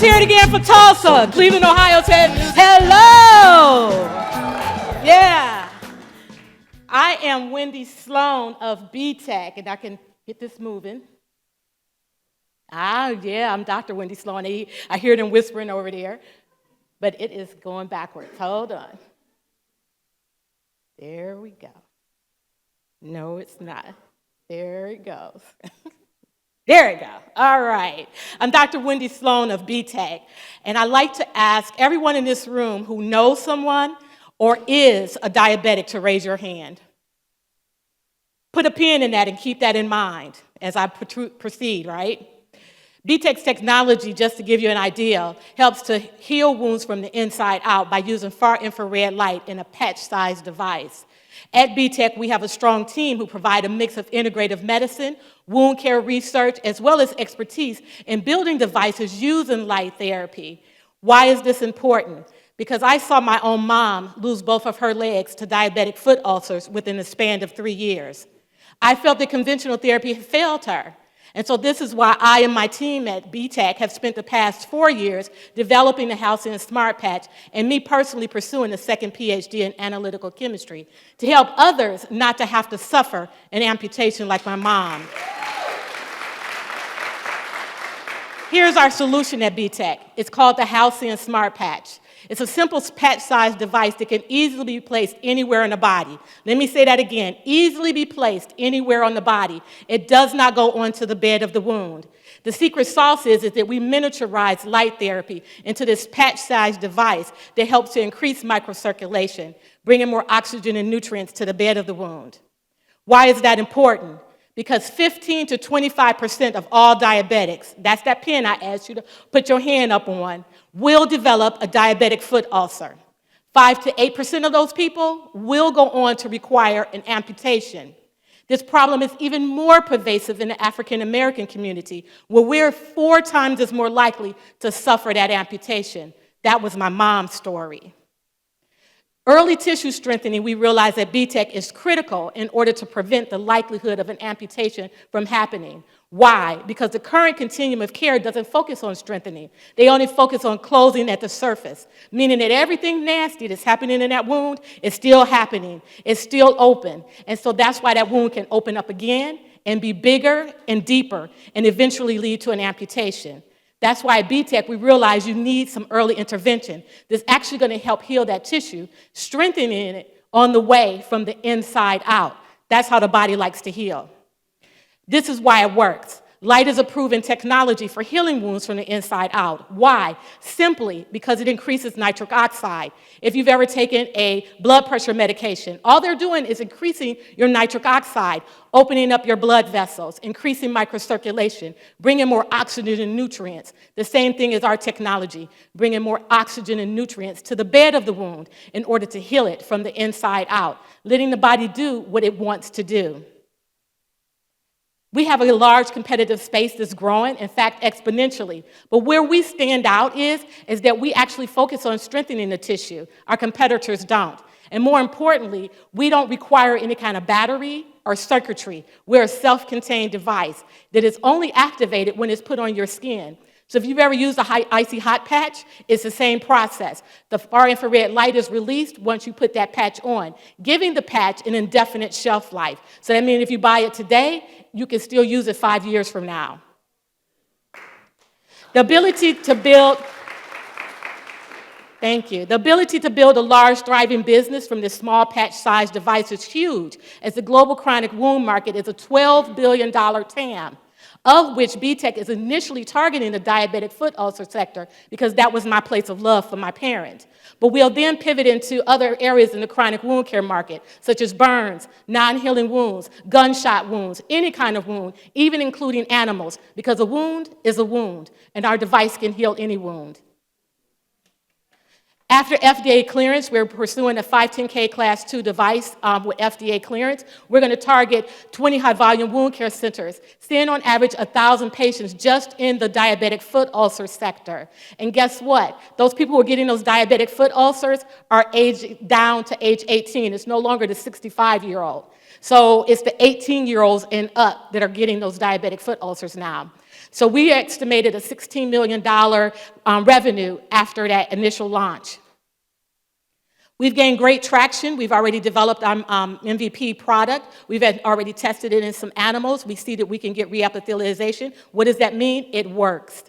Let's hear it again for Tulsa. Cleveland, Ohio said, hello. Yeah. I am Wendy Slone of BTech, and I can get this moving. Yeah, I'm Dr. Wendy Slone. I hear them whispering over there, but it is going backwards. Hold on. There we go. No, it's not. There it goes. There we go. All right. I'm Dr. Wendy Slone of BTech, and I like to ask everyone in this room who knows someone or is a diabetic to raise your hand. Put a pin in that and keep that in mind as I proceed, right? BTech's technology, just to give you an idea, helps to heal wounds from the inside out by using far infrared light in a patch-sized device. At BTech, we have a strong team who provide a mix of integrative medicine, wound care research, as well as expertise in building devices using light therapy. Why is this important? Because I saw my own mom lose both of her legs to diabetic foot ulcers within a span of 3 years. I felt that conventional therapy had failed her. And so this is why I and my team at BTech have spent the past 4 years developing the Halcyon Smart Patch, and me personally pursuing a second PhD in analytical chemistry to help others not to have to suffer an amputation like my mom. Here's our solution at BTech. It's called the Halcyon Smart Patch. It's a simple patch-sized device that can easily be placed anywhere in the body. Let me say that again, easily be placed anywhere on the body. It does not go onto the bed of the wound. The secret sauce is that we miniaturize light therapy into this patch-sized device that helps to increase microcirculation, bringing more oxygen and nutrients to the bed of the wound. Why is that important? Because 15 to 25% of all diabetics, that's that pin I asked you to put your hand up on, will develop a diabetic foot ulcer. 5 to 8% of those people will go on to require an amputation. This problem is even more pervasive in the African American community, where we're 4 times as more likely to suffer that amputation. That was my mom's story. Early tissue strengthening, we realize at BTech, is critical in order to prevent the likelihood of an amputation from happening. Why? Because the current continuum of care doesn't focus on strengthening. They only focus on closing at the surface, meaning that everything nasty that's happening in that wound is still happening. It's still open. And so that's why that wound can open up again and be bigger and deeper and eventually lead to an amputation. That's why at BTech, we realize you need some early intervention that's actually going to help heal that tissue, strengthening it on the way from the inside out. That's how the body likes to heal. This is why it works. Light is a proven technology for healing wounds from the inside out. Why? Simply because it increases nitric oxide. If you've ever taken a blood pressure medication, all they're doing is increasing your nitric oxide, opening up your blood vessels, increasing microcirculation, bringing more oxygen and nutrients. The same thing as our technology, bringing more oxygen and nutrients to the bed of the wound in order to heal it from the inside out, letting the body do what it wants to do. We have a large competitive space that's growing, in fact, exponentially. But where we stand out is that we actually focus on strengthening the tissue. Our competitors don't. And more importantly, we don't require any kind of battery or circuitry. We're a self-contained device that is only activated when it's put on your skin. So if you've ever used a icy hot patch, it's the same process. The far infrared light is released once you put that patch on, giving the patch an indefinite shelf life. So that means if you buy it today, you can still use it 5 years from now. The ability to build a large, thriving business from this small patch-sized device is huge, as the global chronic wound market is a $12 billion TAM. Of which BTech is initially targeting the diabetic foot ulcer sector because that was my place of love for my parents. But we'll then pivot into other areas in the chronic wound care market, such as burns, non-healing wounds, gunshot wounds, any kind of wound, even including animals, because a wound is a wound, and our device can heal any wound. After FDA clearance, we're pursuing a 510K Class 2 device with FDA clearance. We're going to target 20 high-volume wound care centers, seeing on average 1,000 patients just in the diabetic foot ulcer sector. And guess what? Those people who are getting those diabetic foot ulcers are aged down to age 18. It's no longer the 65-year-old. So it's the 18-year-olds and up that are getting those diabetic foot ulcers now. So we estimated a $16 million revenue after that initial launch. We've gained great traction. We've already developed our MVP product. We've already tested it in some animals. We see that we can get reepithelialization. What does that mean? It works.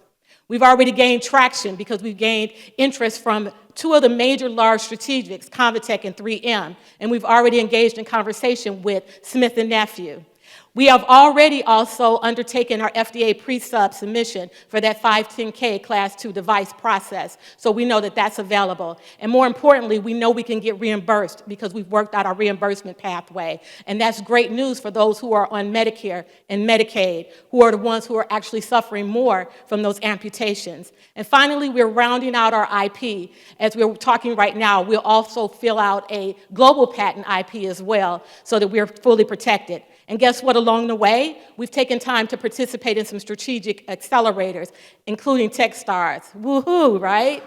We've already gained traction because we've gained interest from two of the major large strategics, Convatec and 3M, and we've already engaged in conversation with Smith & Nephew. We have already also undertaken our FDA pre-sub submission for that 510K Class 2 device process, so we know that that's available. And more importantly, we know we can get reimbursed because we've worked out our reimbursement pathway. And that's great news for those who are on Medicare and Medicaid, who are the ones who are actually suffering more from those amputations. And finally, we're rounding out our IP. As we're talking right now, we'll also fill out a global patent IP as well so that we're fully protected. And guess what, along the way, we've taken time to participate in some strategic accelerators, including Techstars. Woohoo, right?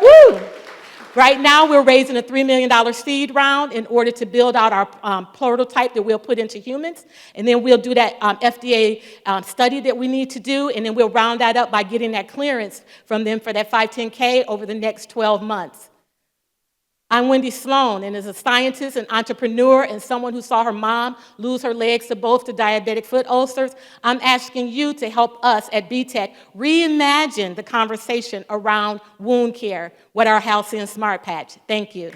Woo! Right now, we're raising a $3 million seed round in order to build out our prototype that we'll put into humans. And then we'll do that FDA study that we need to do, and then we'll round that up by getting that clearance from them for that 510K over the next 12 months. I'm Wendy Slone, and as a scientist and entrepreneur and someone who saw her mom lose her legs to both the diabetic foot ulcers, I'm asking you to help us at BTech reimagine the conversation around wound care with our Halcyon Smart Patch. Thank you.